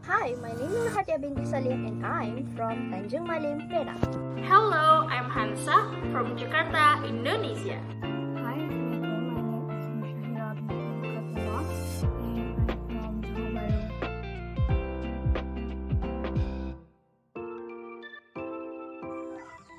Hi, my name is Hatia binti Salim and I'm from Tanjung Malim, Perak. Hello, I'm Hansa from Jakarta, Indonesia. Hi, Assalamualaikum. My name is Mushahira binti Fatimah and I'm from Johor Bahru.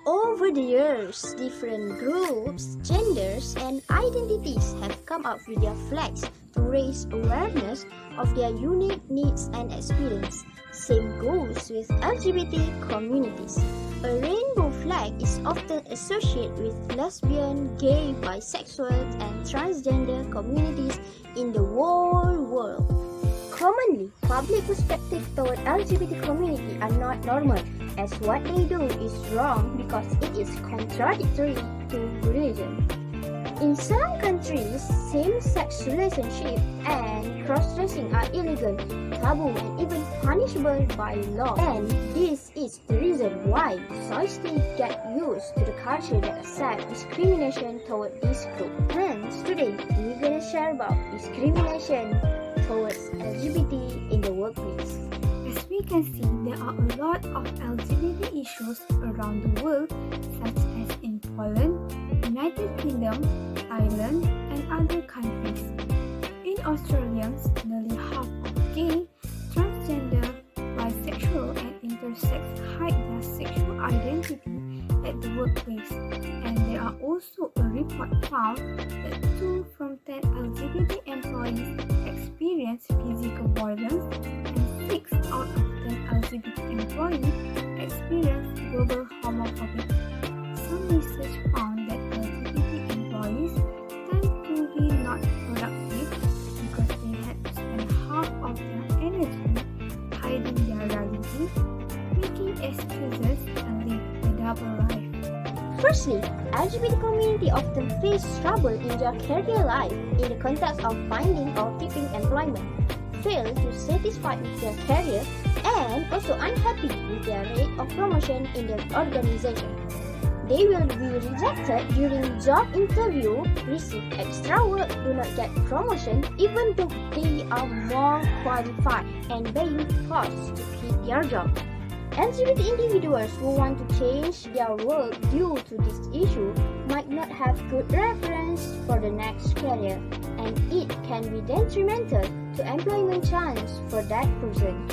Over the years, different groups, genders, and identities have come up with their flags to raise awareness of their unique needs and experience. Same goes with LGBT communities. A rainbow flag is often associated with lesbian, gay, bisexual, and transgender communities in the whole world. Commonly, public perspective toward LGBT community are not normal, as what they do is wrong because it is contradictory to religion. In some countries, same-sex relationships and cross-dressing are illegal, taboo, and even punishable by law. And this is the reason why society get used to the culture that accepts discrimination toward this group. Hence, today we're gonna share about discrimination towards LGBT in the workplace. As we can see, there are a lot of LGBT issues around the world, such as in Poland, United Kingdom, Ireland, and other countries. In Australia, nearly half of gay, transgender, bisexual, and intersex hide their sexual identity at the workplace. And there are also a report found that 2 from 10 LGBT employees experience physical violence and 6 out of 10 LGBT employees experience verbal homophobia. Some research found that LGBT employees tend to be not productive because they had to spend half of their energy hiding their reality, making excuses and live a double life. Firstly, LGBT community often face trouble in their career life in the context of finding or keeping employment, fail to satisfy with their career, and also unhappy with their rate of promotion in their organization. They will be rejected during job interview, receive extra work, do not get promotion even though they are more qualified, and being forced to quit their job. LGBT individuals who want to change their work due to this issue might not have good reference for the next career, and it can be detrimental to employment chance for that person.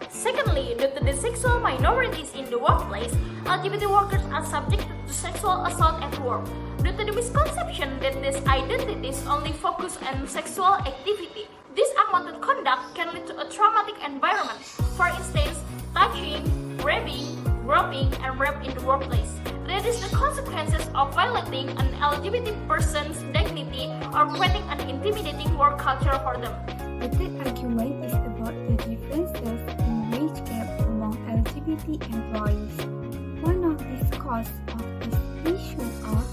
Secondly, due to the sexual minorities in the workplace, LGBT workers are subjected to sexual assault at work. Due to the misconception that these identities only focus on sexual activity, this unwanted conduct can lead to a traumatic environment. For instance, touching, grabbing, groping, and rape in the workplace. That is the consequences of violating an LGBT person's dignity or creating an intimidating work culture for them. The third argument is about the differences in wage gap among LGBT employees. One of these causes of this issue are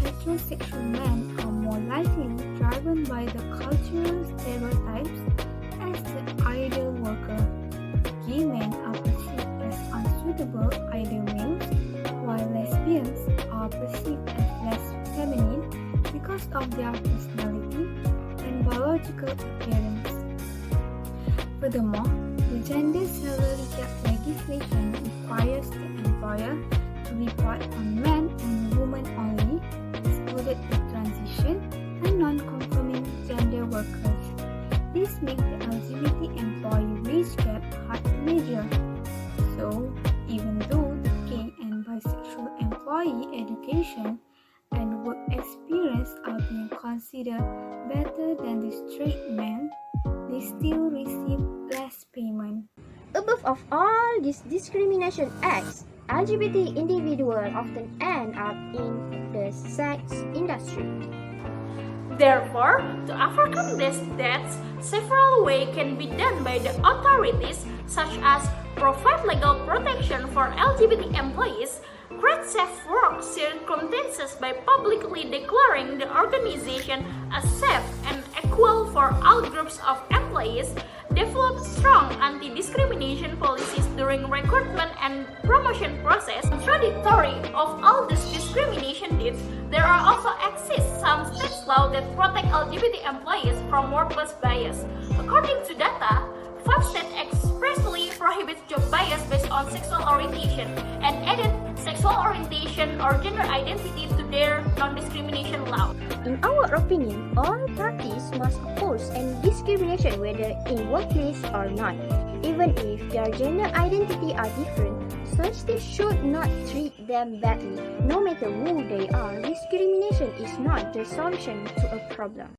heterosexual men are more likely driven by the cultural stereotypes as the ideal worker. Gay men are perceived as unsuitable ideal males, while lesbians are perceived as less feminine because of their personality and biological appearance. Furthermore, the gender salary gap legislation requires the employer to report on men and women only, excluded the transition and non-conforming gender workers. This makes the LGBT employee wage gap hard to measure. So, even though the gay and bisexual employee education and work experience are being considered better than the straight men, they still receive less payment. Above of all these discrimination acts, LGBT individuals often end up in the sex industry. Therefore, to overcome these deaths, several ways can be done by the authorities, such as provide legal protection for LGBT employees, create safe work circumstances by publicly declaring the organization as safe and equal for all groups of employees, develop strong anti-discrimination policies during recruitment and promotion process. Contradictory of all these discrimination deeds, there are also exist some state laws that protect LGBT employees from workplace bias. According to data, 5 states expressly orientation and added sexual orientation or gender identity to their non-discrimination law. In our opinion, all parties must oppose any discrimination whether in workplace or not. Even if their gender identity are different, society should not treat them badly. No matter who they are, discrimination is not the solution to a problem.